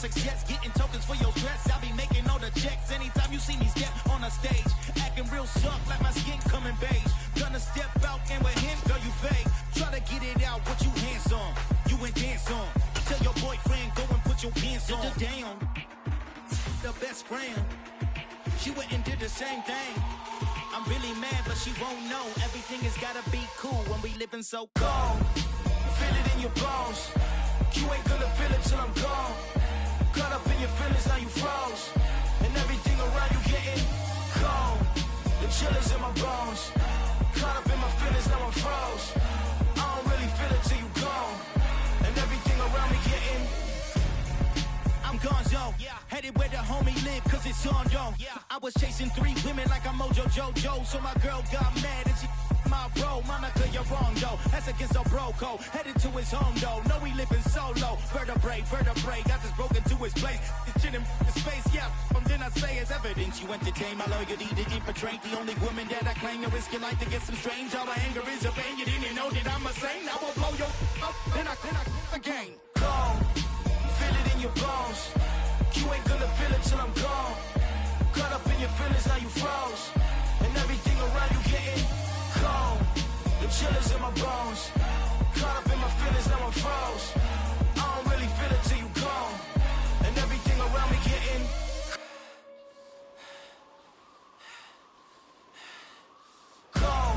success, getting tokens for your stress. I'll be making all the checks anytime you see me step on a stage. Acting real soft like my skin coming beige. Gonna step out and with him, girl, you fake. Try to get it out, what you handsome, you ain't dance on. Tell your boyfriend, go and put your pants on. Down, the best friend, she went and did the same thing. I'm really mad, but she won't know. Everything has gotta be cool when we living so cold. Feel it in your bones. You ain't gonna feel it till I'm gone. Caught up in your feelings, now you froze. And everything around you getting cold. The chillers in my bones. Caught up in my feelings, now I'm froze. I don't really feel it till you gone. And everything around me getting I'm gonzo, headed where the homie live, cause it's on, yo. I was chasing 3 women like I'm Mojo Jojo, so my girl got mad and she my bro. Monica, you're wrong, though. That's against our bro code. Headed to his home, though. No, we living solo. Vertebrae, got this broken to his place. This shit in space, yeah. From then I say it's evidence. You entertain my loyalty to infiltrate. The only woman that I claim to risk your life to get some strange. All my anger is a pain. You didn't know that I'm a saint. Now I'll blow your up. Then I again. Gone. Feel it in your bones. You ain't gonna feel it till I'm gone. Caught up in your feelings, now you froze. And everything around you getting cold. The chillers in my bones. Caught up in my feelings, now I'm froze. I don't really feel it till you gone. And everything around me getting cold.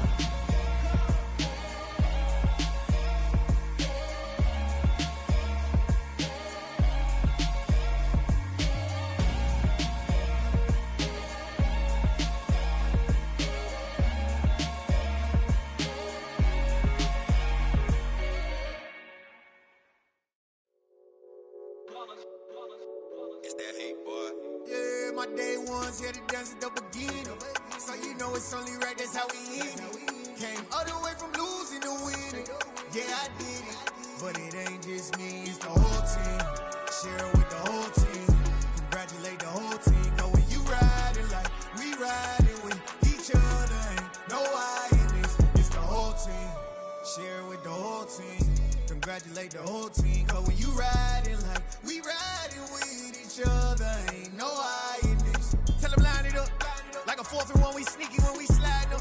It's that hate, boy. Yeah, my day ones here to dance at the beginning. So you know it's only right, that's how we end it. Came all the way from losing to winning. Yeah, I did it. But it ain't just me, it's the whole team. Share it with the whole team. Congratulate the whole team. Cause when you riding like we riding with each other, ain't no I in this. It's the whole team. Share it with the whole team. Congratulate the whole team. Cause when you riding like we riding with each other, ain't no I in this. Tell them line it up. Like a 4th and 1, we sneaky when we slide them.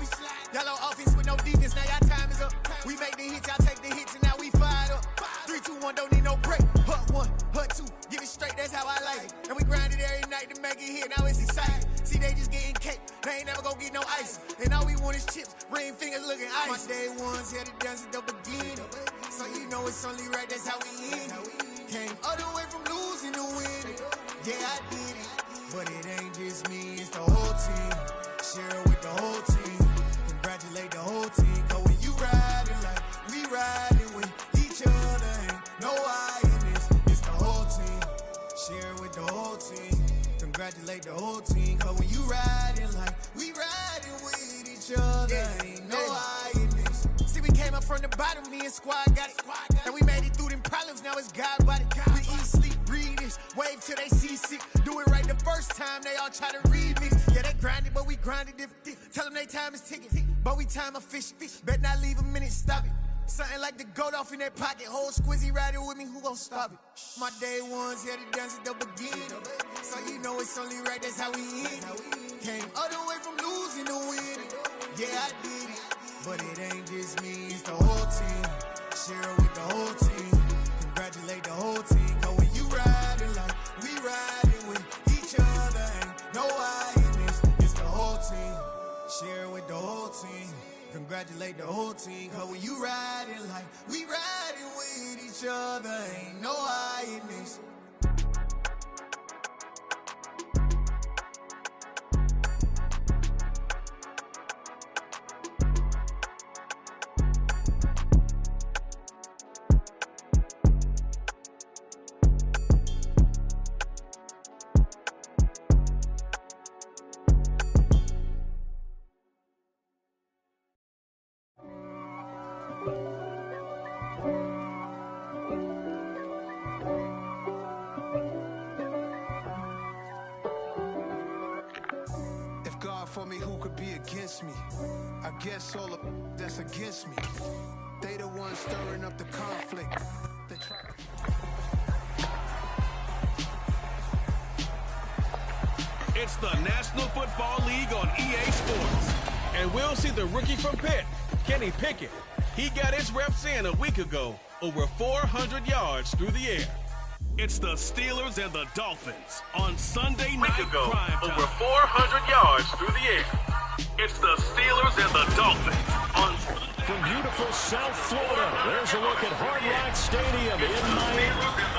Y'all on offense with no defense, now y'all time is up. We make the hits, y'all take the hits, and now we fired up. 3, 2, 1, don't need no break. Hut 1, hut 2, give it straight, that's how I like it. And we grind it every night to make it hit, now it's exciting. See, they just getting cake, they ain't never gonna get no ice. And all we want is chips, ring fingers looking ice. My day ones here to dance at the beginning. So you know it's only right, that's how we end it. Came all the way from losing to winning. Yeah, I did it. But it ain't just me, it's the whole team. Share it with the whole team. Congratulate the whole team. Cause when you riding like we riding with each other, ain't no I in this. It's the whole team. Share it with the whole team. Congratulate the whole team. Cause when you riding like we riding with each other, ain't no I in this. See, we came up from the bottom, me and squad got it. And we made it through them problems, now it's God body. We eat, sleep, breathe this, wave till they see sick. Do it right the first time, they all try to remix. Yeah, they grinded, but we grinded different. Tell them they time is ticking, but we time a fish. Bet not leave a minute, stop it. Something like the goat off in that pocket. Whole squizzy riding with me, who gon' stop it? My day ones here to dance at the beginning. So you know it's only right, that's how we end it. Came all the way from losing to winning. Yeah, I did it. But it ain't just me, it's the whole team. Share it with the whole team. Congratulate the whole team. Cause when you riding like we riding with each other, ain't no I in this. It's the whole team. Share it with the whole team. Congratulate the whole team. Cause when you riding like we riding with each other, ain't no I in this. For me, who could be against me? I guess all of that's against me. They the ones stirring up the conflict. They try It's the National Football League on EA Sports. And we'll see the rookie from Pitt, Kenny Pickett. He got his reps in a week ago, over 400 yards through the air. It's the Steelers and the Dolphins on Sunday night prime time. Over 400 yards through the air. It's the Steelers and the Dolphins on from beautiful South Florida. There's a look at Hard Rock Stadium in Miami.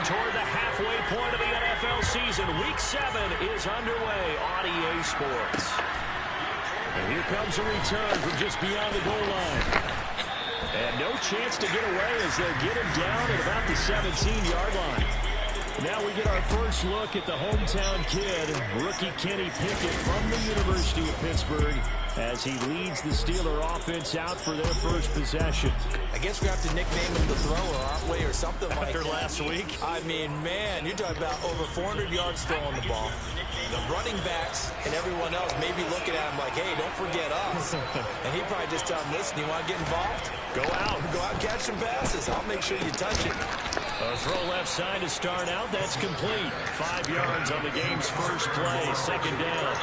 Toward the halfway point of the NFL season. Week 7 is underway on EA Sports. And here comes a return from just beyond the goal line. And no chance to get away as they'll get him down at about the 17-yard line. Now we get our first look at the hometown kid, rookie Kenny Pickett from the University of Pittsburgh, as he leads the Steeler offense out for their first possession. I guess we have to nickname him the thrower, aren't we, or something like that. After last week? I mean, man, you're talking about over 400 yards throwing the ball. The running backs and everyone else may be looking at him like, hey, don't forget us. And he probably just tell him, listen, you want to get involved? Go out and catch some passes. I'll make sure you touch it. A throw left side to start out. That's complete. 5 yards on the game's first play. Second down.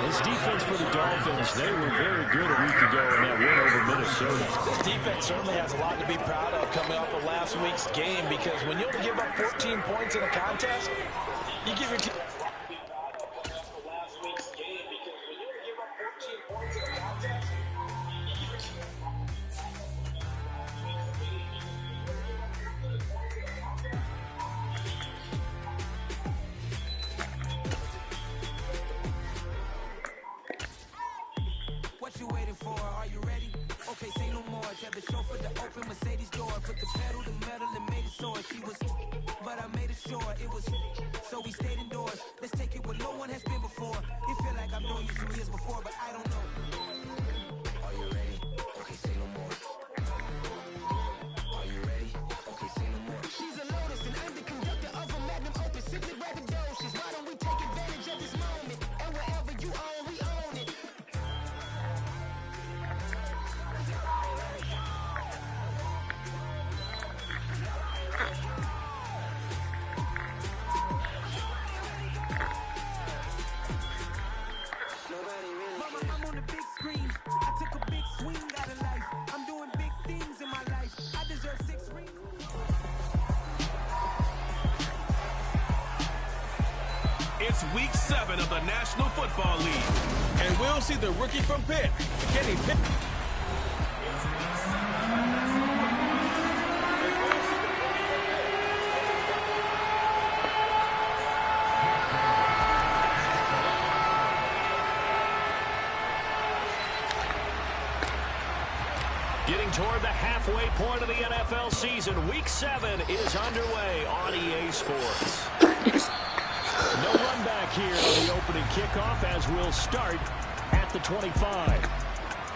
This defense for the Dolphins, they were very good a week ago in that win over Minnesota. This defense certainly has a lot to be proud of coming off of last week's game, because when you give up 14 points in a contest, you give your team... What you waiting for? Are you ready? Okay, say no more. Tell the chauffeur to open Mercedes door. Put the pedal to metal and made it soar. She was, but I made it sure it was. So we stayed indoors. Let's take it where no one has been before. It feel like I've known you some years before, but I don't know. Are you ready? Okay, say no more. Are you ready? Okay, say no more. She's a Lotus and I'm the conductor of a magnum opus. Simply braggadocious. Why don't we take advantage of this moment? And wherever you own, we own it. I'm on the big screen. I took a big swing out of life. I'm doing big things in my life. I deserve 6 rings. It's week 7 of the National Football League. And we'll see the rookie from Pitt, Kenny Pickett. Getting toward the halfway point of the NFL season. Week 7 is underway on EA Sports. No run back here on the opening kickoff, as we'll start at the 25.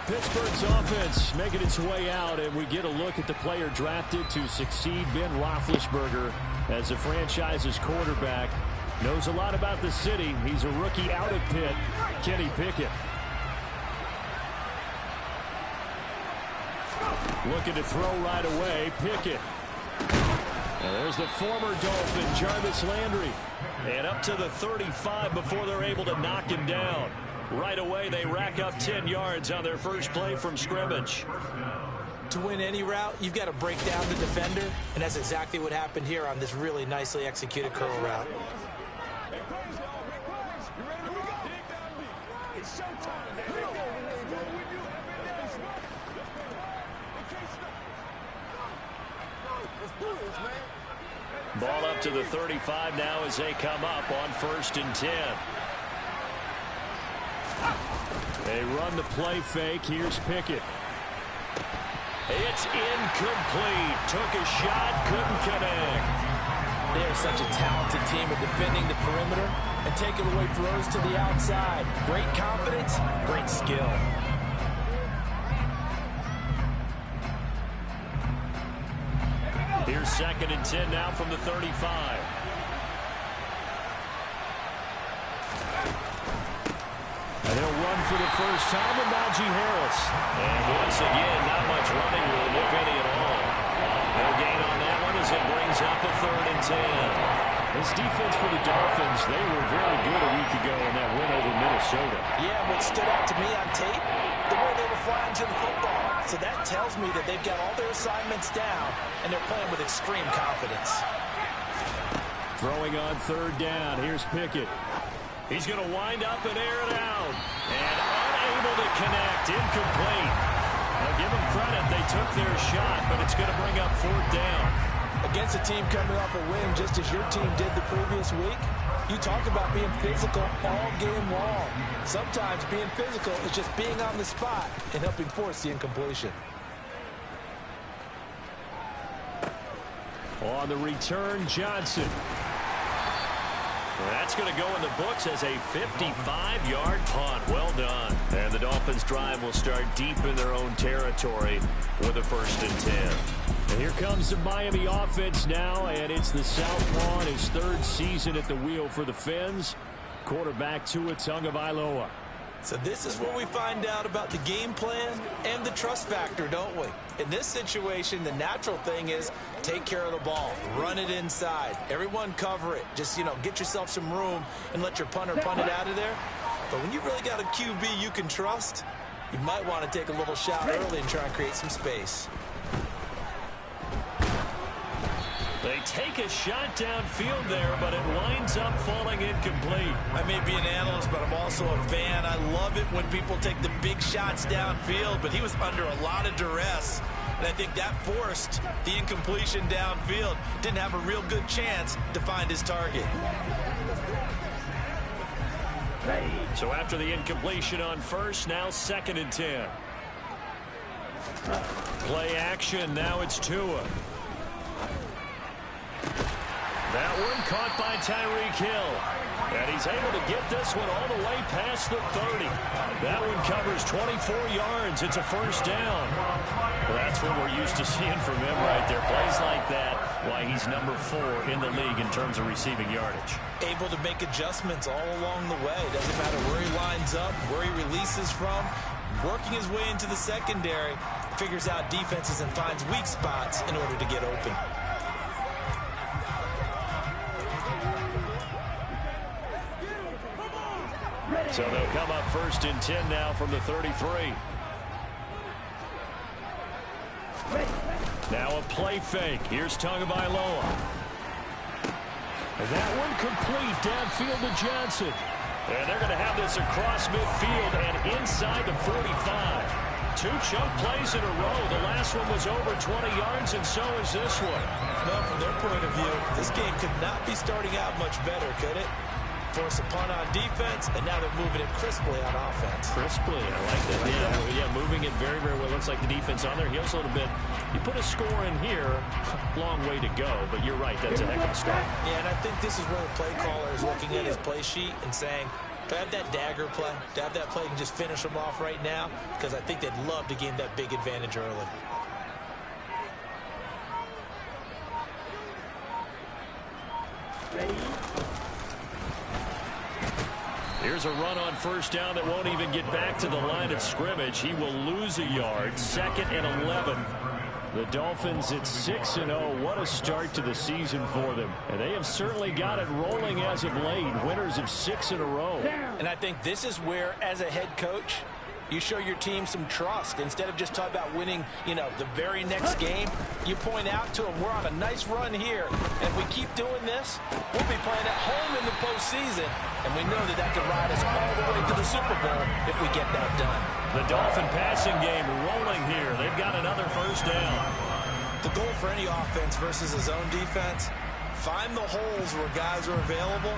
Pittsburgh's offense making its way out, and we get a look at the player drafted to succeed Ben Roethlisberger as the franchise's quarterback. Knows a lot about the city. He's a rookie out of Pitt, Kenny Pickett. Looking to throw right away, Pickett. And there's the former Dolphin, Jarvis Landry. And up to the 35 before they're able to knock him down. Right away, they rack up 10 yards on their first play from scrimmage. To win any route, you've got to break down the defender, and that's exactly what happened here on this really nicely executed curl route. Ball up to the 35 now as they come up on 1st and 10. They run the play fake. Here's Pickett. It's incomplete. Took a shot, couldn't connect. They are such a talented team at defending the perimeter and taking away throws to the outside. Great confidence, great skill. Here's 2nd and 10 now from the 35. And he'll run for the first time with Najee Harris. And once again, not much running room, if any at all. No gain on that one as it brings up a 3rd and 10. This defense for the Dolphins, they were very good a week ago in that win over Minnesota. Yeah, what stood out to me on tape, the way they were flying to the football. So that tells me that they've got all their assignments down, and they're playing with extreme confidence. Throwing on 3rd down. Here's Pickett. He's going to wind up and air it out. And unable to connect. Incomplete. Now give them credit. They took their shot, but it's going to bring up 4th down. Against a team coming off a win just as your team did the previous week, you talk about being physical all game long. Sometimes being physical is just being on the spot and helping force the incompletion. On the return, Johnson. That's going to go in the books as a 55-yard punt. Well done. And the Dolphins' drive will start deep in their own territory with a 1st and 10. And here comes the Miami offense now, and it's the Southpaw in his 3rd season at the wheel for the Phins. Quarterback Tua Tagovailoa. So this is where we find out about the game plan and the trust factor, don't we? In this situation, the natural thing is take care of the ball, run it inside, everyone cover it. Just, get yourself some room and let your punter punt it out of there. But when you really got a QB you can trust, you might want to take a little shot early and try and create some space. They take a shot downfield there, but it winds up falling incomplete. I may be an analyst, but I'm also a fan. I love it when people take the big shots downfield, but he was under a lot of duress. And I think that forced the incompletion downfield. Didn't have a real good chance to find his target. So after the incompletion on 1st, now 2nd and 10. Play action, now it's Tua. That one caught by Tyreek Hill. And he's able to get this one all the way past the 30. That one covers 24 yards. It's a 1st down. Well, that's what we're used to seeing from him right there. Plays like that, why he's number 4 in the league in terms of receiving yardage. Able to make adjustments all along the way. Doesn't matter where he lines up, where he releases from. Working his way into the secondary. Figures out defenses and finds weak spots in order to get open. So they'll come up 1st and 10 now from the 33. Now a play fake. Here's Tagovailoa. And that one complete downfield to Johnson. And they're going to have this across midfield and inside the 45. 2 chunk plays in a row. The last one was over 20 yards, and so is this one. Well, from their point of view, this game could not be starting out much better, could it? Force a punt on defense, and now they're moving it crisply on offense. Crisply, I like that. Yeah, moving it very, very well. Looks like the defense on their heels a little bit. You put a score in here, long way to go, but you're right, that's a heck of a start. Yeah, and I think this is where the play caller is looking at his play sheet and saying, do I have that dagger play? Do I have that play and just finish them off right now? Because I think they'd love to gain that big advantage early. Here's a run on 1st down that won't even get back to the line of scrimmage. He will lose a yard. 2nd and 11. The Dolphins at 6-0. What a start to the season for them. And they have certainly got it rolling as of late. Winners of 6 in a row. And I think this is where, as a head coach, you show your team some trust. Instead of just talking about winning, the very next game, you point out to them, we're on a nice run here. And if we keep doing this, we'll be playing at home in the postseason. And we know that can ride us all the way to the Super Bowl if we get that done. The Dolphin passing game rolling here. They've got another 1st down. The goal for any offense versus a zone defense, find the holes where guys are available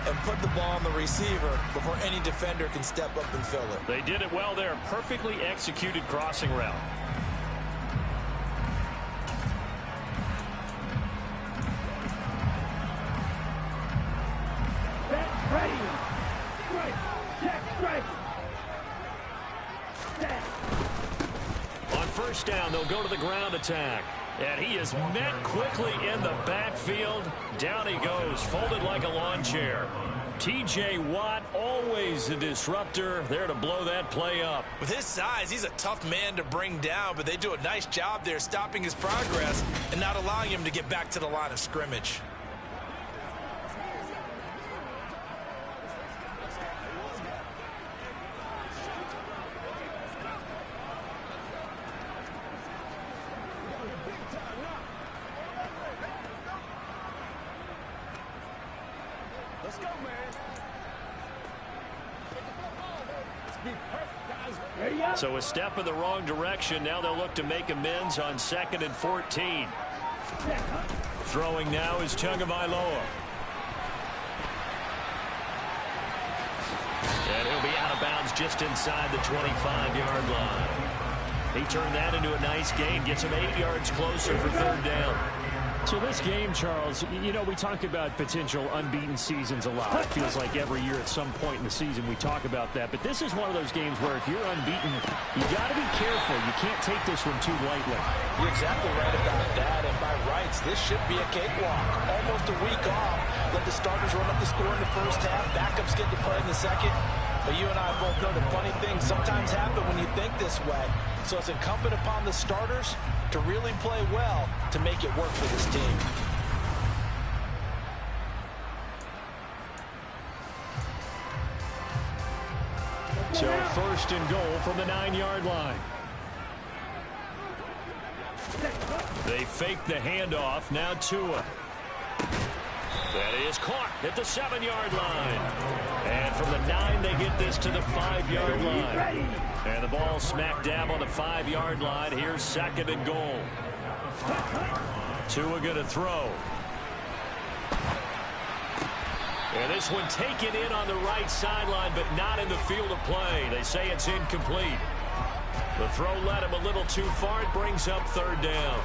and put the ball on the receiver before any defender can step up and fill it. They did it well there. Perfectly executed crossing route. Ready. Strike. Check. Strike. Set. On 1st down, they'll go to the ground attack. And he is met quickly in the backfield. Down he goes, folded like a lawn chair. T.J. Watt all always a disruptor, there to blow that play up. With his size, he's a tough man to bring down, but they do a nice job there stopping his progress and not allowing him to get back to the line of scrimmage. Let's go, man. So a step in the wrong direction. Now they'll look to make amends on 2nd and 14. Throwing now is Tagovailoa. And he'll be out of bounds just inside the 25-yard line. He turned that into a nice gain. Gets him 8 yards closer for 3rd down. So this game, Charles, you know, we talk about potential unbeaten seasons a lot. It feels like every year at some point in the season we talk about that. But this is one of those games where if you're unbeaten, you got to be careful. You can't take this one too lightly. You're exactly right about that. And by rights, this should be a cakewalk. Almost a week off. Let the starters run up the score in the first half. Backups get to play in the second. But you and I both know that funny things sometimes happen when you think this way. So it's incumbent upon the starters to really play well to make it work for this team. So 1st and goal from the 9-yard line. They fake the handoff. Now Tua. That is caught at the 7-yard line. And from the 9, they get this to the 5-yard line. And the ball smack dab on the 5-yard line. Here's 2nd and goal. Tua going to throw. And this one taken in on the right sideline, but not in the field of play. They say it's incomplete. The throw led him a little too far. It brings up 3rd down.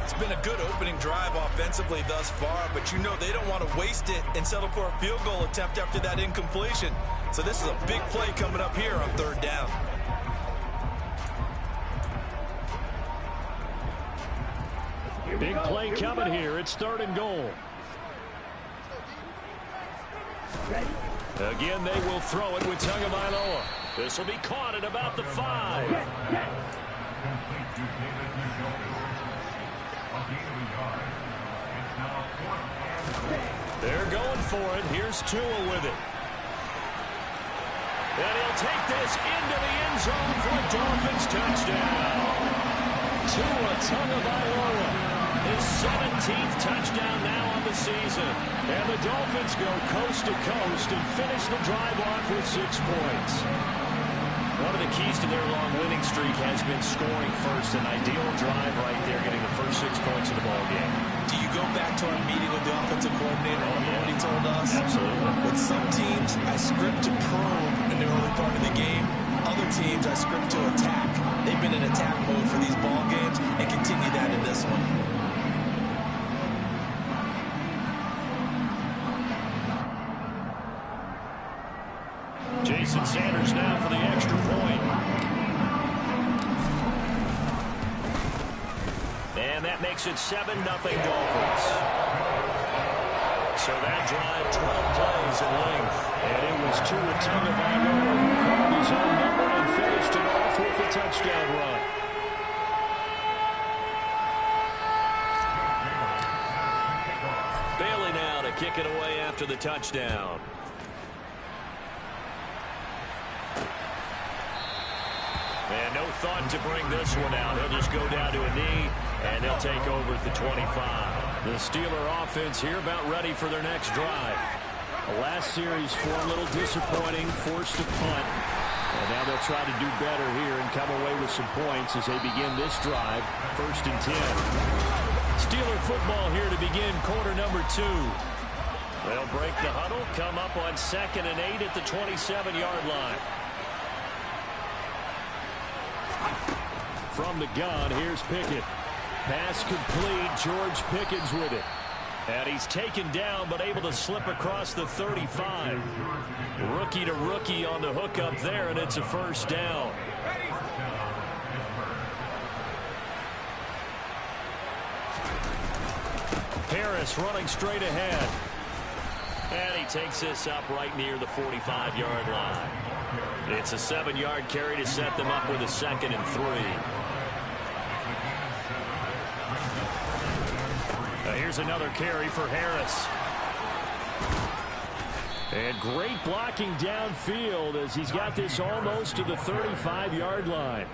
It's been a good opening drive offensively thus far, but you know they don't want to waste it and settle for a field goal attempt after that incompletion. So this is a big play coming up here on 3rd down. Big play coming here. It's 3rd and goal. Again, they will throw it with Tagovailoa. This will be caught at about the 5. They're going for it. Here's Tua with it. And he'll take this into the end zone for a Dolphins touchdown. Tua Tagovailoa. His 17th touchdown now on the season. And the Dolphins go coast to coast and finish the drive off with 6 points. One of the keys to their long winning streak has been scoring first. An ideal drive right there, getting the first 6 points of the ball game. Do you go back to our meeting with the offensive coordinator and what he told us? Absolutely. With some teams, I script to probe in the early part of the game. Other teams, I script to attack. They've been in attack mode for these ball games and continue that in this one. Jason Sanders now for the extra point. And that makes it 7-0 Dolphins. So that drive, 12 plays in length. And it was Tua Tagovailoa who called his own number and finished it off with a touchdown run. Bailey now to kick it away after the touchdown. And no thought to bring this one out. He'll just go down to a knee, and they'll take over at the 25. The Steeler offense here about ready for their next drive. The last series for a little disappointing, forced to punt. And now they'll try to do better here and come away with some points as they begin this drive, 1st and 10. Steeler football here to begin quarter number 2. They'll break the huddle, come up on 2nd and 8 at the 27-yard line. From the gun, here's Pickett. Pass complete. George Pickens with it. And he's taken down, but able to slip across the 35. Rookie to rookie on the hook up there, and it's a 1st down. Harris running straight ahead. And he takes this up right near the 45-yard line. It's a 7-yard carry to set them up with a 2nd and 3. Here's another carry for Harris. And great blocking downfield as he's got this almost to the 35-yard line.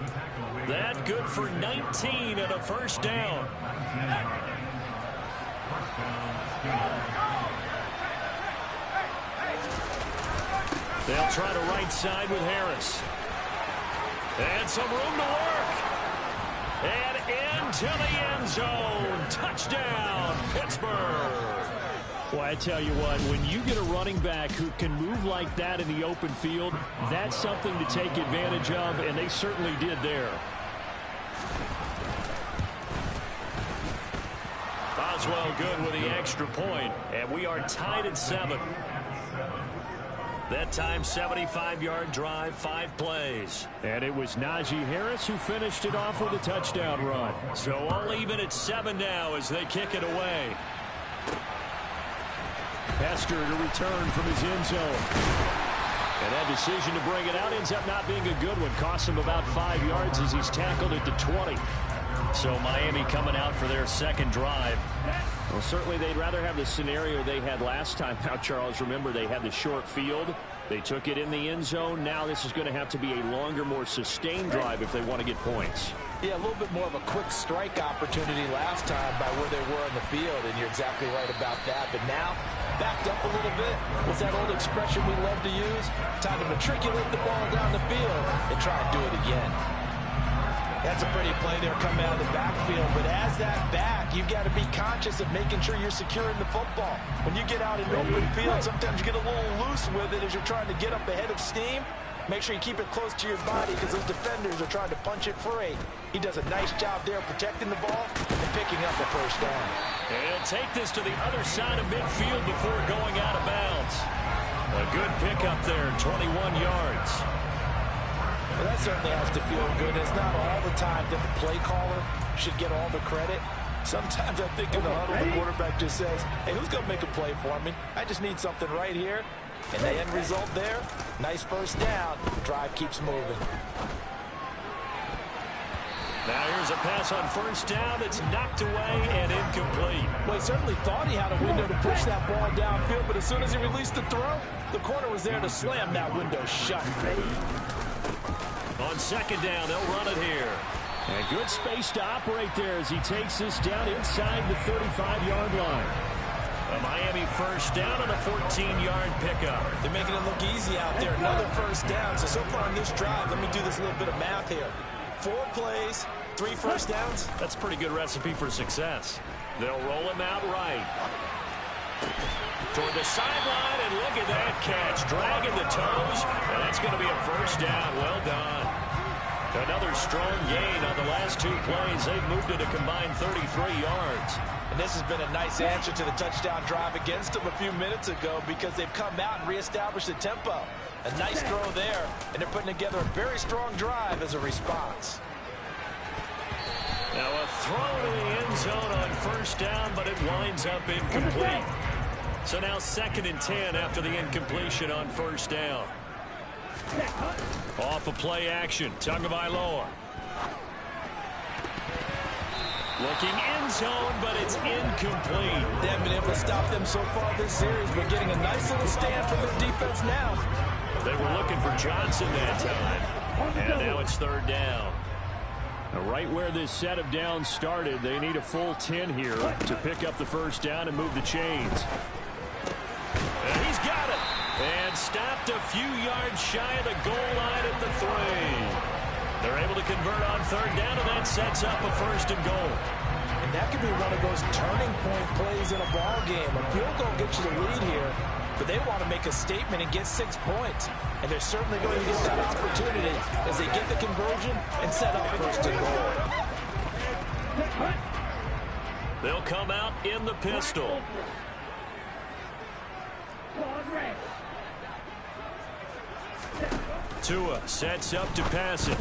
That good for 19 and a first down. They'll try to right side with Harris. And some room to work. And into the end zone. Touchdown, Pittsburgh. Well, I tell you what, when you get a running back who can move like that in the open field, that's something to take advantage of, and they certainly did there. Boswell good with the extra point, and we are tied at 7. That time, 75-yard drive, 5 plays. And it was Najee Harris who finished it off with a touchdown run. So all even at 7 now as they kick it away. Hester to return from his end zone. And that decision to bring it out ends up not being a good one. Costs him about 5 yards as he's tackled at the 20. So Miami coming out for their second drive. Well, certainly they'd rather have the scenario they had last time. Now, Charles, remember they had the short field. They took it in the end zone. Now this is going to have to be a longer, more sustained drive if they want to get points. Yeah, a little bit more of a quick strike opportunity last time by where they were in the field, and you're exactly right about that. But now, backed up a little bit. What's that old expression we love to use? Time to matriculate the ball down the field and try and do it again. That's a pretty play there coming out of the backfield. But as that back, you've got to be conscious of making sure you're securing the football. When you get out in the open field, sometimes you get a little loose with it as you're trying to get up ahead of steam. Make sure you keep it close to your body because those defenders are trying to punch it free. He does a nice job there protecting the ball and picking up the first down. And he'll take this to the other side of midfield before going out of bounds. A good pickup there, 21 yards. Well, that certainly has to feel good. It's not all the time that the play caller should get all the credit. Sometimes I think in the huddle, the quarterback just says, hey, who's going to make a play for me? I just need something right here. And the end result there, nice first down. The drive keeps moving. Now here's a pass on first down that's knocked away and incomplete. Well, he certainly thought he had a window to push that ball downfield, but as soon as he released the throw, the corner was there to slam that window shut. On second down, they'll run it here. And good space to operate there as he takes this down inside the 35-yard line. A Miami first down and a 14-yard pickup. They're making it look easy out there. Another first down. So far on this drive, let me do this little bit of math here. 4 plays, 3 first downs. That's a pretty good recipe for success. They'll roll him out right. Toward the sideline, and look at that catch. Dragging the toes, and that's going to be a first down. Well done. Another strong gain on the last 2 plays. They've moved it a combined 33 yards. And this has been a nice answer to the touchdown drive against them a few minutes ago because they've come out and reestablished the tempo. A nice throw there, and they're putting together a very strong drive as a response. Now a throw to the end zone on first down, but it winds up incomplete. So now 2nd and 10 after the incompletion on first down. Off of play action, Tagovailoa. Looking end zone, but it's incomplete. They haven't been able to stop them so far this series, but getting a nice little stand from their defense now. They were looking for Johnson that time, and now it's 3rd down. Now right where this set of downs started, they need a full 10 here to pick up the first down and move the chains. And he's got it. And stopped a few yards shy of the goal line at the 3. They're able to convert on 3rd down, and that sets up a 1st and goal. And that could be one of those turning point plays in a ball game. A field goal gets you the lead here, but they want to make a statement and get 6 points. And they're certainly going to get that opportunity as they get the conversion and set up 1st and goal. They'll come out in the pistol. Tua sets up to pass it.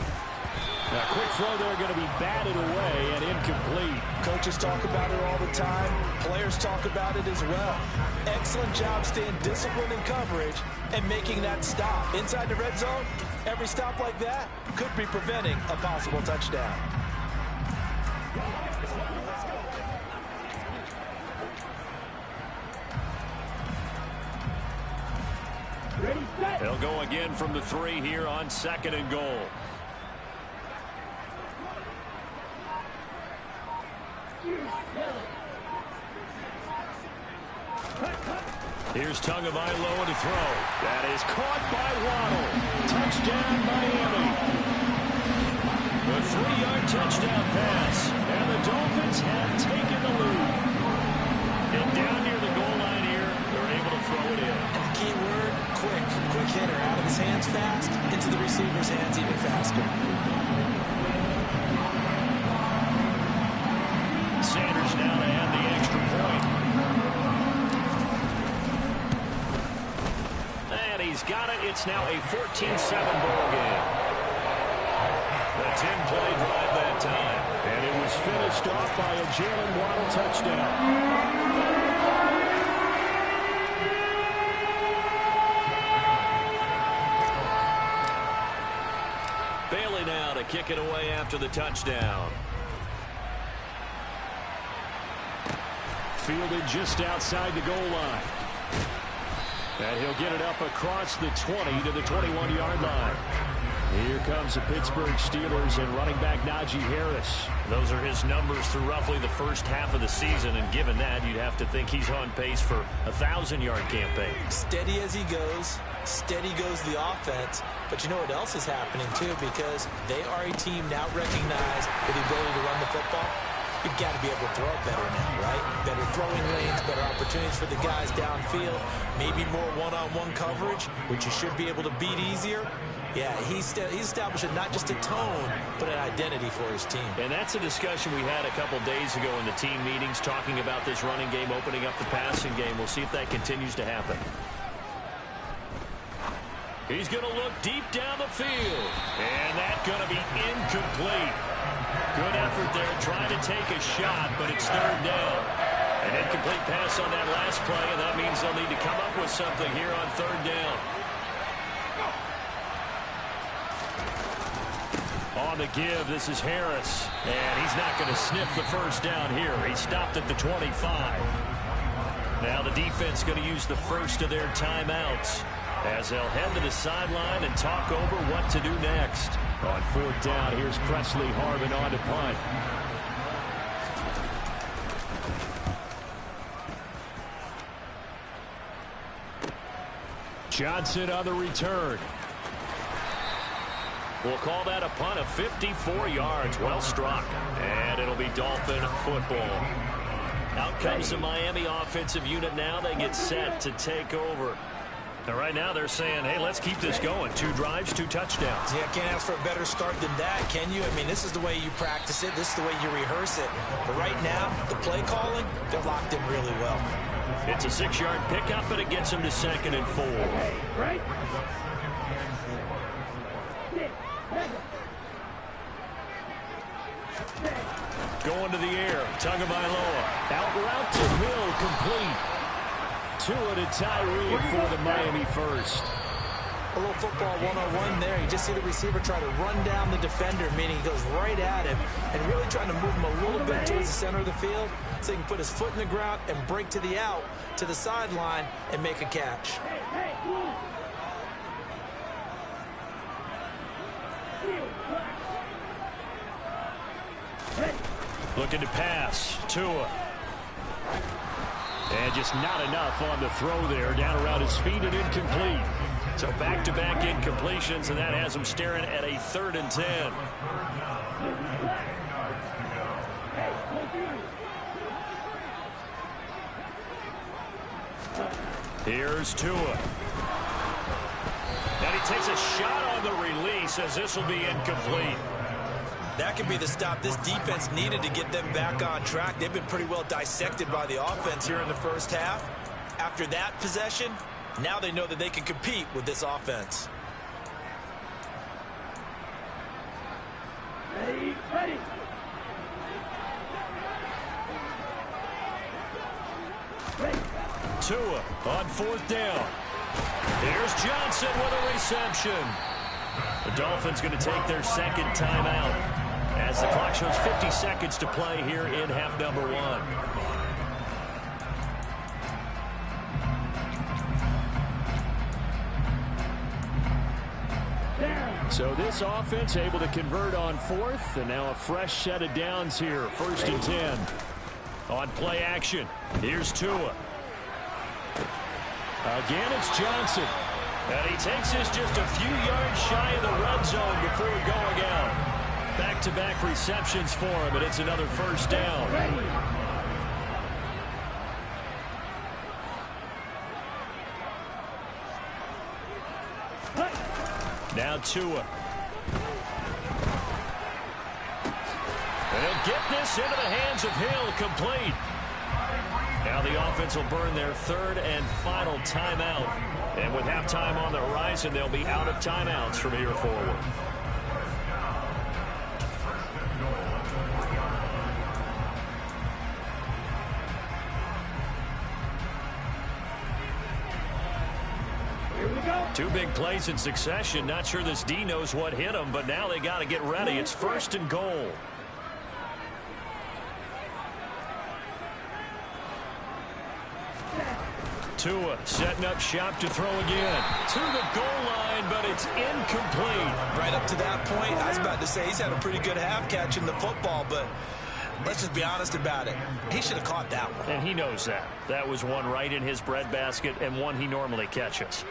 A quick throw there going to be batted away and incomplete. Coaches talk about it all the time. Players talk about it as well. Excellent job staying disciplined in coverage and making that stop. Inside the red zone, every stop like that could be preventing a possible touchdown. They'll go again from the 3 here on 2nd and goal. Here's Tagovailoa to throw. That is caught by Waddle. Touchdown, Miami. A 3-yard touchdown pass. And the Dolphins have taken the lead. And down near the goal line here, they're able to throw it in. And the key word, quick. Quick hitter. Out of his hands fast, into the receiver's hands even faster. Sanders now to add the extra point. And he's got it. It's now a 14-7 ball game. The 10-play drive that time. And it was finished off by a Jalen Waddle touchdown. Bailey now to kick it away after the touchdown. Fielded just outside the goal line. And he'll get it up across the 20 to the 21-yard line. Here comes the Pittsburgh Steelers and running back Najee Harris. Those are his numbers through roughly the first half of the season, and given that, you'd have to think he's on pace for a 1,000-yard campaign. Steady as he goes. Steady goes the offense. But you know what else is happening, too, because they are a team now recognized with the ability to run the football. You've got to be able to throw it better now, right? Better throwing lanes, better opportunities for the guys downfield, maybe more one-on-one coverage, which you should be able to beat easier. Yeah, he's establishing not just a tone, but an identity for his team. And that's a discussion we had a couple days ago in the team meetings, talking about this running game, opening up the passing game. We'll see if that continues to happen. He's going to look deep down the field. And that's going to be incomplete. Good effort there, trying to take a shot, but it's 3rd down. An incomplete pass on that last play, and that means they'll need to come up with something here on 3rd down. On the give, this is Harris. And he's not going to sniff the 1st down here. He stopped at the 25. Now the defense going to use the first of their timeouts as they'll head to the sideline and talk over what to do next. On 4th down, here's Presley Harvin on to punt. Johnson on the return. We'll call that a punt of 54 yards. Well struck. And it'll be Dolphin football. Out comes the Miami offensive unit now. They get set to take over. And right now they're saying, hey, let's keep this going. 2 drives, 2 touchdowns. Yeah, can't ask for a better start than that, can you? I mean, this is the way you practice it. This is the way you rehearse it. But right now, the play calling, they're locked in really well. It's a 6-yard pickup, but it gets them to 2nd and 4. Right? Going to the air. Tagovailoa. Out route to Hill, complete. Tua to Tyreek for the Miami first. A little football one-on-one there. You just see the receiver try to run down the defender, meaning he goes right at him and really trying to move him a little bit towards the center of the field so he can put his foot in the ground and break to the out, to the sideline, and make a catch. Looking to pass. Tua. And just not enough on the throw there. Down around his feet and incomplete. So back-to-back incompletions, and that has him staring at a 3rd and 10. Here's Tua. And he takes a shot on the release as this will be incomplete. That could be the stop this defense needed to get them back on track. They've been pretty well dissected by the offense here in the first half. After that possession, now they know that they can compete with this offense. Tua on 4th down. Here's Johnson with a reception. The Dolphins going to take their second timeout as the clock shows 50 seconds to play here in half number 1. So this offense able to convert on 4th, and now a fresh set of downs here. 1st and 10. On play action, here's Tua. Again, it's Johnson. And he takes this just a few yards shy of the red zone before going out. Back-to-back receptions for him, and it's another 1st down. Now Tua. And he'll get this into the hands of Hill, complete. Now the offense will burn their 3rd and final timeout. And with halftime on the horizon, they'll be out of timeouts from here forward. Here we go. 2 big plays in succession. Not sure this D knows what hit him, but now they got to get ready. It's 1st and goal. Tua setting up shop to throw again. To the goal line, but it's incomplete. Right up to that point, I was about to say he's had a pretty good half catching the football, but let's just be honest about it. He should have caught that one. And he knows that. That was one right in his breadbasket and one he normally catches.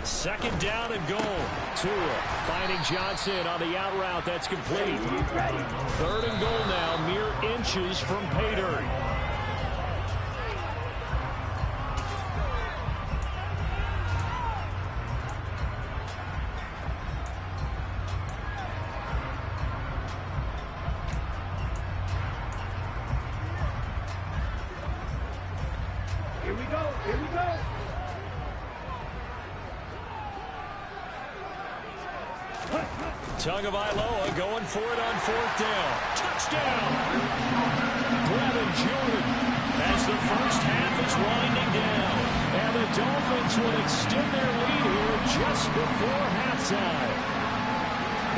Second down and goal. Tua finding Johnson on the out route. That's complete. 3rd and goal now, mere inches from pay dirt. Here we go. Here we go. Tagovailoa going for it on 4th down. Touchdown! Brevin Jordan as the first half is winding down. And the Dolphins will extend their lead here just before halftime.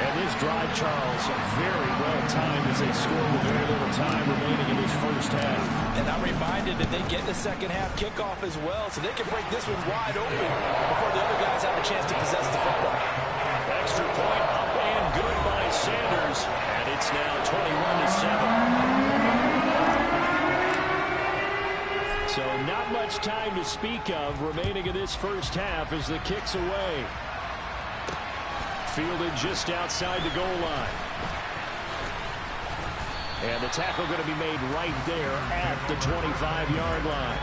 And this drive, Charles, very well timed as they score with very little time remaining in this first half. And I'm reminded that they get the second half kickoff as well, so they can break this one wide open before the other guys have a chance to possess the football. Extra point up and good by Sanders, and it's now 21-7. So not much time to speak of remaining in this first half as the kick's away. Fielded just outside the goal line. And the tackle going to be made right there at the 25-yard line.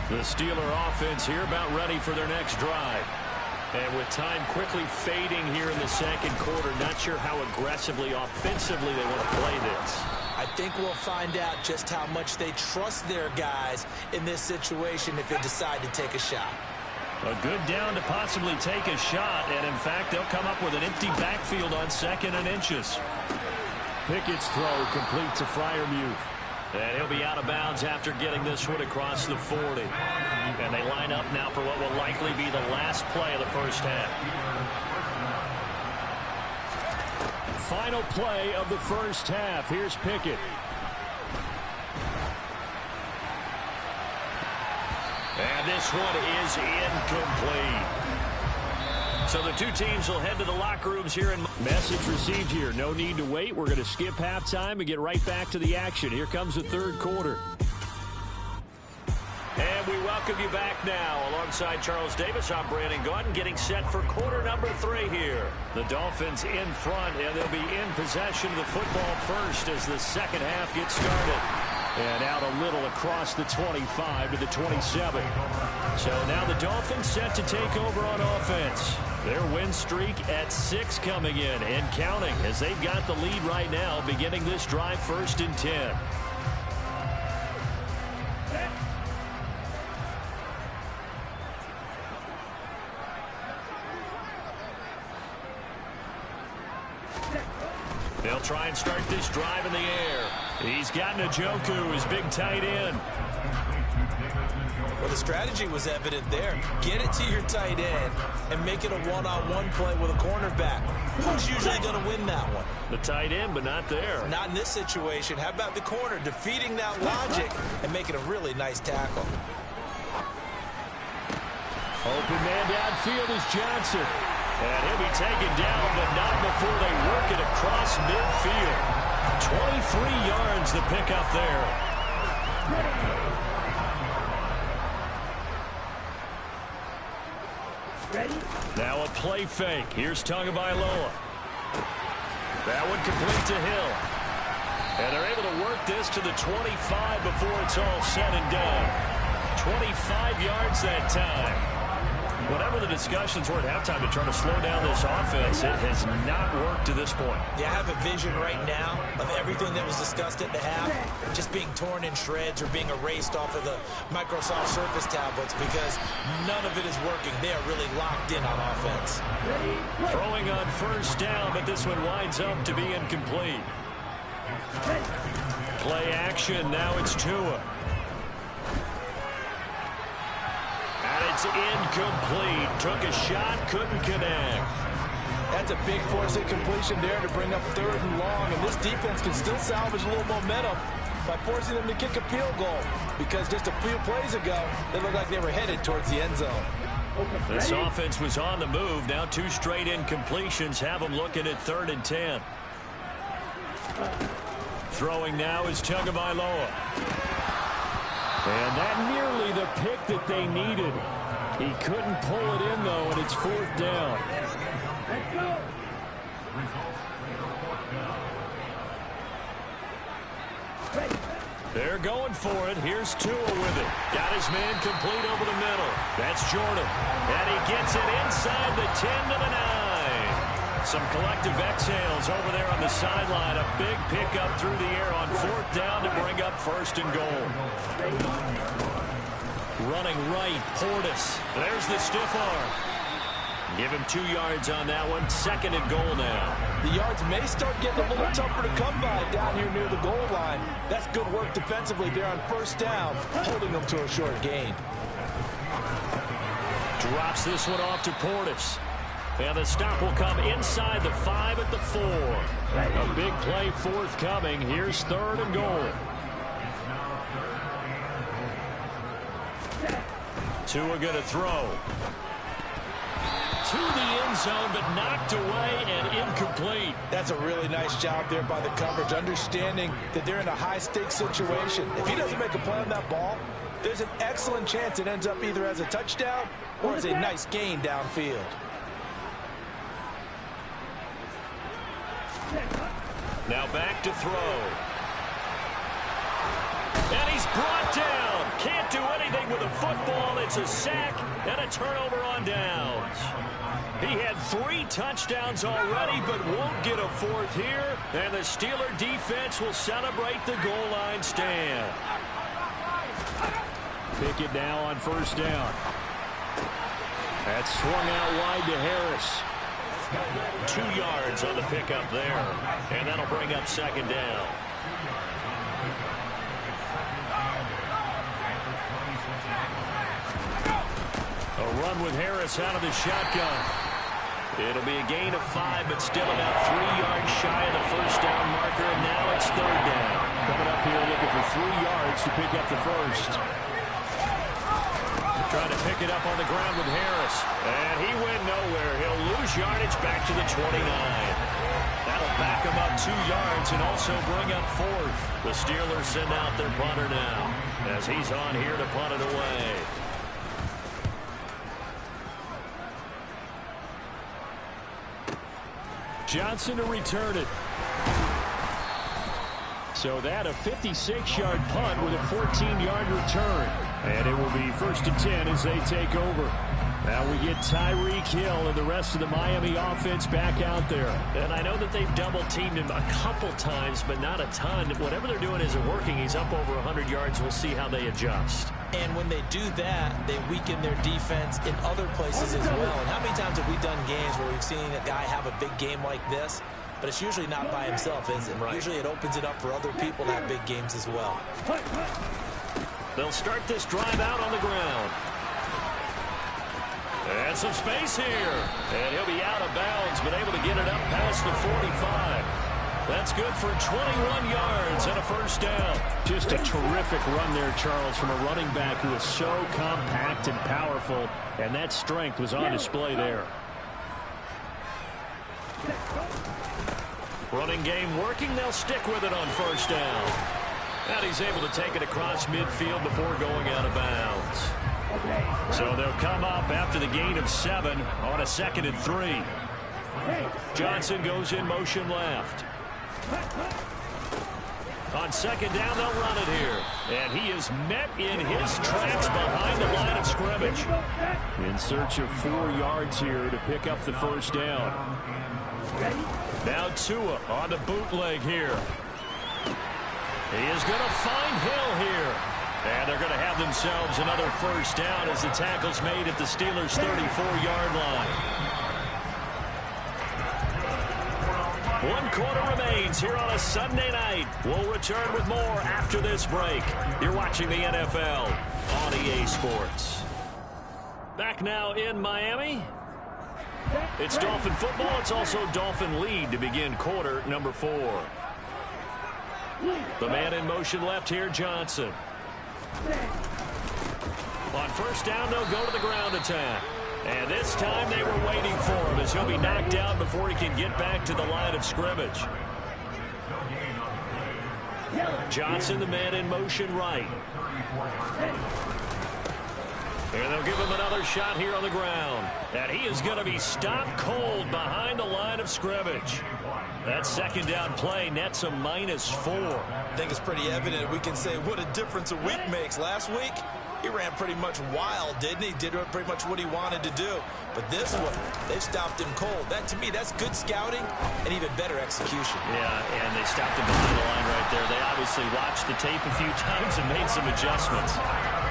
The Steeler offense here about ready for their next drive. And with time quickly fading here in the second quarter, not sure how aggressively, offensively they want to play this. I think we'll find out just how much they trust their guys in this situation if they decide to take a shot. A good down to possibly take a shot, and in fact, they'll come up with an empty backfield on 2nd and inches. Pickett's throw complete to Freiermuth. And he'll be out of bounds after getting this one across the 40. And they line up now for what will likely be the last play of the first half. Final play of the first half. Here's Pickett. And this one is incomplete. So the two teams will head to the locker rooms here. Message received here. No need to wait. We're going to skip halftime and get right back to the action. Here comes the third quarter. And we welcome you back now. Alongside Charles Davis, I'm Brandon Gaudin, getting set for quarter number 3 here. The Dolphins in front, and they'll be in possession of the football first as the second half gets started. And out a little across the 25 to the 27. So now the Dolphins set to take over on offense. Their win streak at 6 coming in and counting as they've got the lead right now beginning this drive 1st and 10. They'll try and start this drive in the air. He's got Njoku, his big tight end. Well, the strategy was evident there. Get it to your tight end and make it a one-on-one play with a cornerback. Who's usually going to win that one? The tight end, but not there. Not in this situation. How about the corner defeating that logic and making a really nice tackle? Open man downfield is Johnson. And he'll be taken down, but not before they work it across midfield. 23 yards the pickup there. Now a play fake. Here's Tagovailoa. That one complete to Hill. And they're able to work this to the 25 before it's all said and done. 25 yards that time. Whatever the discussions were at halftime to try to slow down this offense, it has not worked to this point. Yeah, I have a vision right now of everything that was discussed at the half just being torn in shreds or being erased off of the Microsoft Surface tablets because none of it is working. They are really locked in on offense. Throwing on 1st down, but this one winds up to be incomplete. Play action, now it's Tua. It's incomplete. Took a shot, couldn't connect. That's a big force incompletion there to bring up 3rd and long, and this defense can still salvage a little momentum by forcing them to kick a field goal because just a few plays ago, they looked like they were headed towards the end zone. This offense was on the move. Now 2 straight incompletions have them looking at 3rd and 10. Throwing now is Tagovailoa. And that nearly the pick that they needed. He couldn't pull it in, though, and it's 4th down. They're going for it. Here's Tua with it. Got his man complete over the middle. That's Jordan. And he gets it inside the 10 to the 9. Some collective exhales over there on the sideline. A big pickup through the air on 4th down to bring up 1st and goal. Running right, Portis. There's the stiff arm. Give him 2 yards on that one. 2nd and goal now. The yards may start getting a little tougher to come by down here near the goal line. That's good work defensively there on 1st down, holding them to a short gain. Drops this one off to Portis. And the stop will come inside the 5 at the 4. A big play forthcoming. Here's 3rd and goal. Tua going to throw. To the end zone, but knocked away and incomplete. That's a really nice job there by the coverage, understanding that they're in a high-stakes situation. If he doesn't make a play on that ball, there's an excellent chance it ends up either as a touchdown or as a nice gain downfield. Now back to throw. And he's brought down. Can't do anything with a football. It's a sack and a turnover on downs. He had 3 touchdowns already, but won't get a 4th here. And the Steeler defense will celebrate the goal line stand. Pickett now on 1st down. That's swung out wide to Harris. 2 yards on the pickup there. And that'll bring up 2nd down. A run with Harris out of the shotgun. It'll be a gain of 5, but still about 3 yards shy of the 1st down marker, and now it's 3rd down. Coming up here looking for 3 yards to pick up the 1st. Trying to pick it up on the ground with Harris. And he went nowhere. He'll lose yardage back to the 29. That'll back him up 2 yards and also bring up 4th. The Steelers send out their punter now as he's on here to punt it away. Johnson to return it. So that a 56-yard punt with a 14-yard return. And it will be 1st and 10 as they take over. Now we get Tyreek Hill and the rest of the Miami offense back out there. And I know that they've double-teamed him a couple times, but not a ton. Whatever they're doing isn't working. He's up over 100 yards. We'll see how they adjust. And when they do that, they weaken their defense in other places as well. And how many times have we done games where we've seen a guy have a big game like this? But it's usually not by himself, is it? Right. Usually it opens it up for other people to have big games as well. They'll start this drive out on the ground. And some space here. And he'll be out of bounds, but able to get it up past the 45. That's good for 21 yards and a first down. Just a terrific run there, Charles, from a running back who is so compact and powerful, and that strength was on display there. Running game working. They'll stick with it on first down. And he's able to take it across midfield before going out of bounds. So they'll come up after the gain of 7 on a 2nd and 3. Johnson goes in motion left. On 2nd down, they'll run it here. And he is met in his tracks behind the line of scrimmage. In search of 4 yards here to pick up the first down. Now Tua on the bootleg here. He is going to find Hill here. And they're going to have themselves another first down as the tackle's made at the Steelers' 34-yard line. 1 quarter remains here on a Sunday night. We'll return with more after this break. You're watching the NFL on EA Sports. Back now in Miami. It's Dolphin football. It's also Dolphin lead to begin quarter number 4. The man in motion left here, Johnson. On first down, they'll go to the ground attack. And this time they were waiting for him as he'll be knocked down before he can get back to the line of scrimmage. Johnson, the man in motion right. And they'll give him another shot here on the ground. And he is going to be stopped cold behind the line of scrimmage. That 2nd down play nets a -4. I think it's pretty evident. We can say what a difference a week makes. Last week, he ran pretty much wild, didn't he? Did pretty much what he wanted to do. But this one, they stopped him cold. That, to me, that's good scouting and even better execution. Yeah, and they stopped him behind the line right there. They obviously watched the tape a few times and made some adjustments.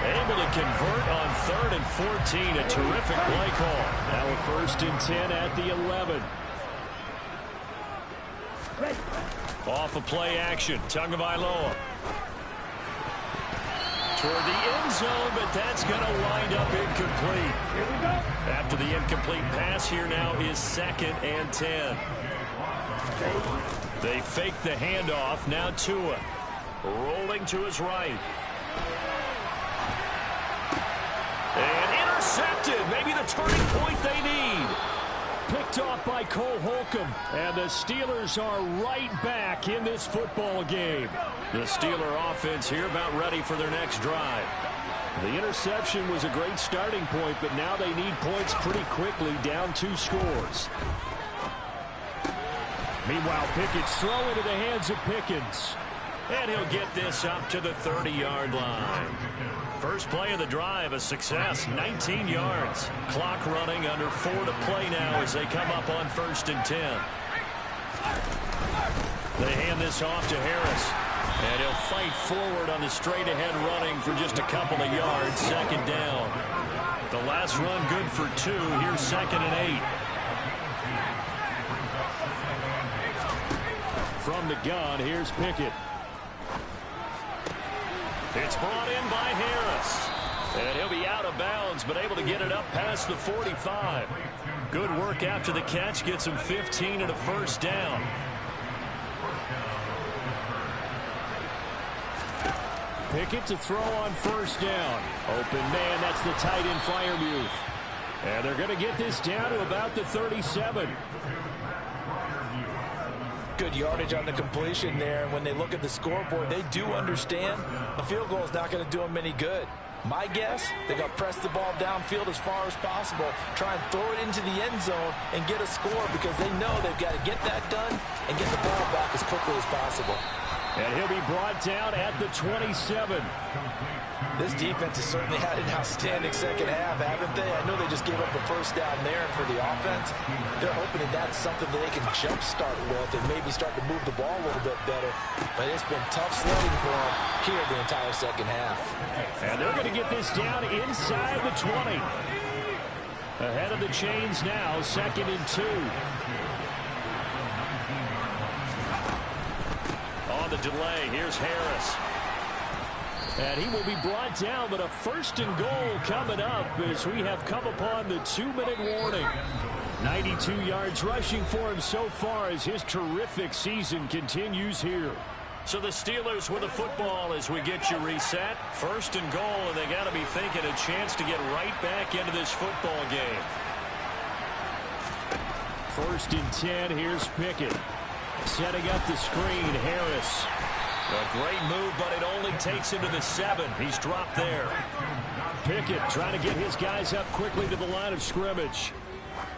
Able to convert on 3rd and 14. A terrific play call. Now a 1st and 10 at the 11. Off of play action. Tagovailoa. Toward the end zone, but that's going to wind up incomplete. After the incomplete pass, here now is 2nd and 10. They fake the handoff. Now Tua rolling to his right. And intercepted. Maybe the turning point they need. Picked off by Cole Holcomb. And the Steelers are right back in this football game. The Steeler offense here about ready for their next drive. The interception was a great starting point, but now they need points pretty quickly, down 2 scores. Meanwhile, Pickett's throw into the hands of Pickens. And he'll get this up to the 30-yard line. First play of the drive, a success, 19 yards. Clock running, under 4 to play now as they come up on 1st and 10. They hand this off to Harris. And he'll fight forward on the straight-ahead running for just a couple of yards, 2nd down. The last run good for 2. Here's 2nd and 8. From the gun, here's Pickett. It's brought in by Harris. And he'll be out of bounds, but able to get it up past the 45. Good work after the catch. Gets him 15 and a first down. Pickett to throw on 1st down. Open man, that's the tight end Freiermuth. And they're going to get this down to about the 37. Good yardage on the completion there. And when they look at the scoreboard, they do understand a field goal is not going to do them any good. My guess, they're going to press the ball downfield as far as possible, try and throw it into the end zone and get a score because they know they've got to get that done and get the ball back as quickly as possible. And he'll be brought down at the 27. This defense has certainly had an outstanding second half, haven't they? I know they just gave up a first down there, and for the offense, they're hoping that that's something that they can jumpstart with and maybe start to move the ball a little bit better. But it's been tough sledding for them here the entire second half. And they're going to get this down inside the 20. Ahead of the chains now, 2nd and 2. On the delay, here's Harris. And he will be brought down, but a 1st and goal coming up as we have come upon the 2-minute warning. 92 yards rushing for him so far as his terrific season continues here. So the Steelers with the football as we get you reset. 1st and goal, and they got to be thinking a chance to get right back into this football game. 1st and 10, here's Pickett. Setting up the screen, Harris. A great move, but it only takes him to the 7. He's dropped there. Pickett trying to get his guys up quickly to the line of scrimmage.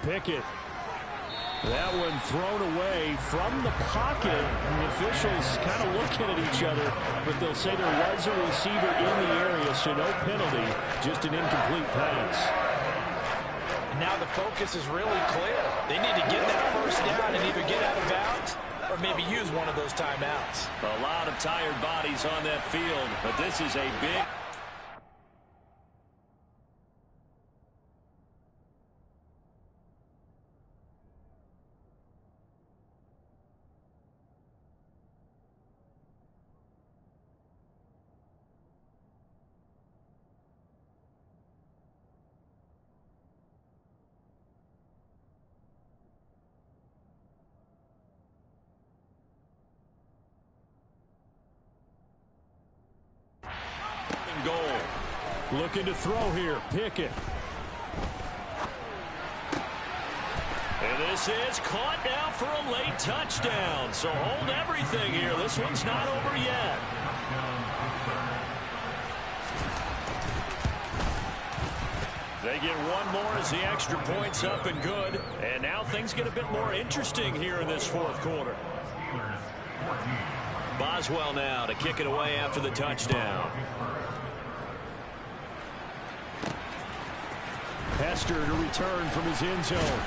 Pickett. That one thrown away from the pocket. And the officials kind of looking at each other, but they'll say there was a receiver in the area, so no penalty, just an incomplete pass. And now the focus is really clear. They need to get that first down and either get out of bounds or maybe use one of those timeouts. A lot of tired bodies on that field, but this is a big... goal. Looking to throw here. Pickett. And this is caught now for a late touchdown. So hold everything here. This one's not over yet. They get one more as the extra point's up and good. And now things get a bit more interesting here in this 4th quarter. Boswell now to kick it away after the touchdown. Hester to return from his end zone.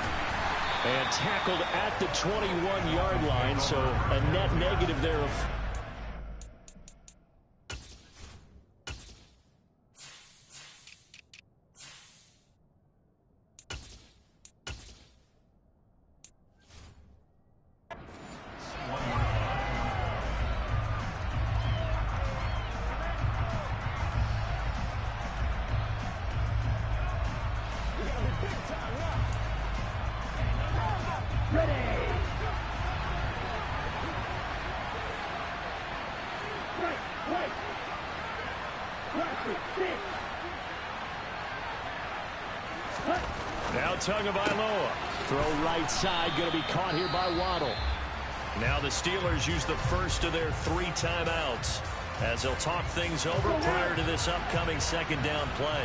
And tackled at the 21-yard line, so a net negative there of... Now Tagovailoa. Throw right side, going to be caught here by Waddle. Now the Steelers use the first of their 3 timeouts as they'll talk things over prior to this upcoming 2nd down play.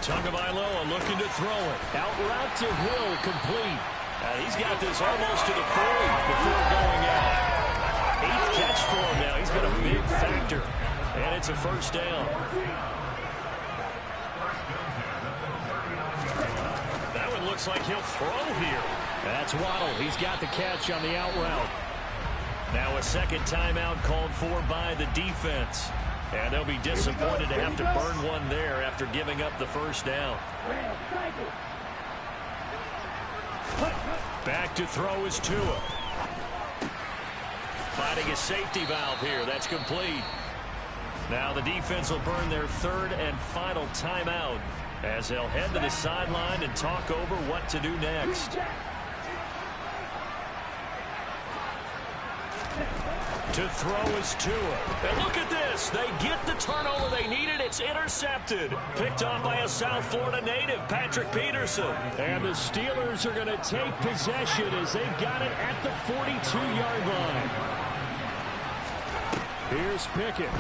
Tagovailoa looking to throw it. Out route to Hill, complete. He's got this almost to the 40 before going out. 8th catch for him now. He's been a big factor. And it's a 1st down. That one looks like he'll throw here. That's Waddle. He's got the catch on the out route. Now a 2nd timeout called for by the defense. And they'll be disappointed to have to burn one there after giving up the 1st down. Back to throw is Tua. Finding a safety valve here. That's complete. Now the defense will burn their 3rd and final timeout as they'll head to the sideline and talk over what to do next. To throw is Tua. And look at this. They get the turnover they needed. It's intercepted. Picked off by a South Florida native, Patrick Peterson. And the Steelers are going to take possession as they've got it at the 42-yard line. Here's Pickett.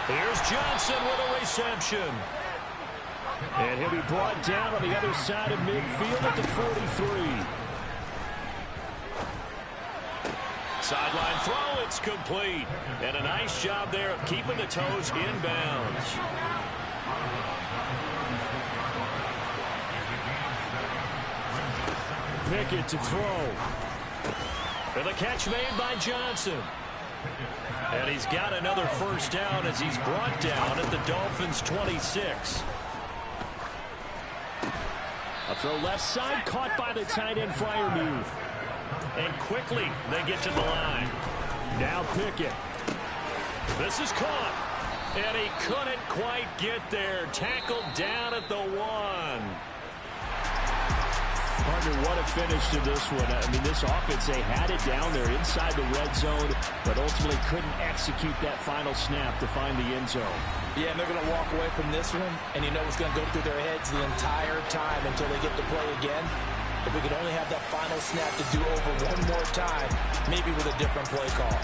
Here's Johnson with a reception. And he'll be brought down on the other side of midfield at the 43. Sideline throw, it's complete. And a nice job there of keeping the toes in bounds. Pickett to throw. And the catch made by Johnson. And he's got another first down as he's brought down at the Dolphins' 26. A throw left side, caught by the tight end flyer move. And quickly they get to the line. Now Pickett. This is caught. And he couldn't quite get there. Tackled down at the 1. Partner, what a finish to this one. I mean, this offense, they had it down there inside the red zone, but ultimately couldn't execute that final snap to find the end zone. Yeah, and they're going to walk away from this one, and you know what's going to go through their heads the entire time until they get to play again. If we could only have that final snap to do over one more time, maybe with a different play call.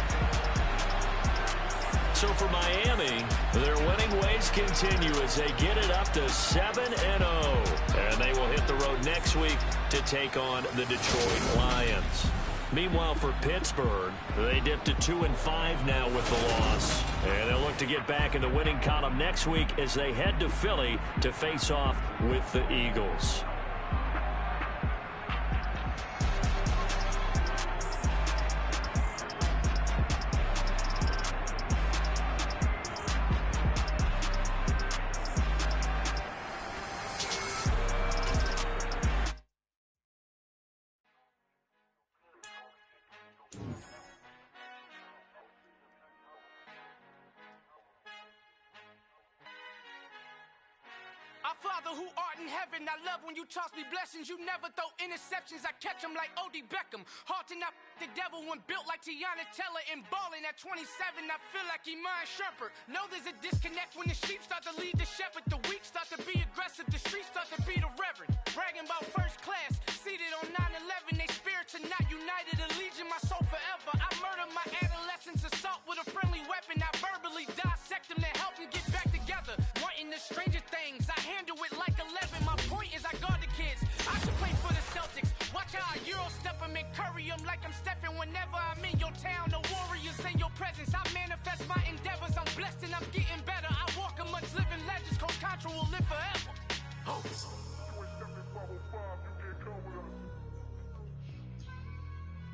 So for Miami, their winning ways continue as they get it up to 7-0. And they will hit the road next week to take on the Detroit Lions. Meanwhile, for Pittsburgh, they dipped to 2-5 now with the loss. And they'll look to get back in the winning column next week as they head to Philly to face off with the Eagles. Our Father who art in heaven, I love when you toss me blessings. You never throw interceptions, I catch them like O.D. Beckham. Hard to not the devil when built like Tiana Teller. And balling at 27, I feel like Iman Shumpert. Know there's a disconnect when the sheep start to lead the shepherd. The weak start to be aggressive, the streets start to be the reverend. Bragging about first class, seated on 9/11. They spirits are not united, a legion, my soul forever. I murder my adolescence, assault with a friendly weapon. I verbally dissect them to help them get back together. Wanting the stranger things, I handle it like 11. My point is I guard the kids. I should play for the Celtics. Watch how I Euro step them and curry them like I'm Stephen. Whenever I'm in your town, the Warriors in your presence. I manifest my endeavors. I'm blessed and I'm getting better. I walk amongst living legends. Coach Contra will live forever. Oh.